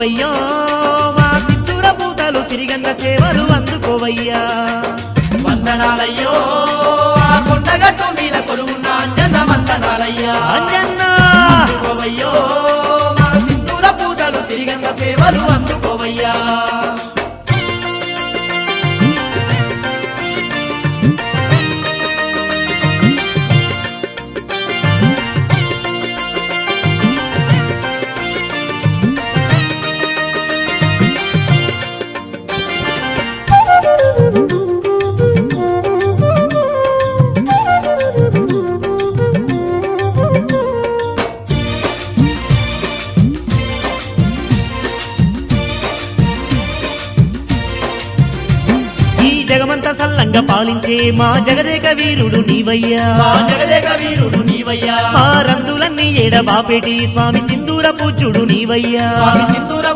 అయ్యో మా సింధూర పూతలు సిరిగంగ సేవలు అందుకోవయ్యా వందనాలయ్యో ఆ కొండగట్టు మీద కొలువున్న అంజన్న వందనాలయ్యా అంజన్నా అందుకోవయ్యో మా సింధూర పూజలు సిరిగంగ సేవలు అందుకోవయ్యా జగమంతా సల్లంగా పాలించే మా జగదేక వీరుడు నీవయ్యా మా జగదేక వీరుడు నీవయ్యా మా రందులన్నీ ఏడబాపేటి స్వామి సింధూర పూజ్యుడు నీవయ్యా స్వామి సింధూర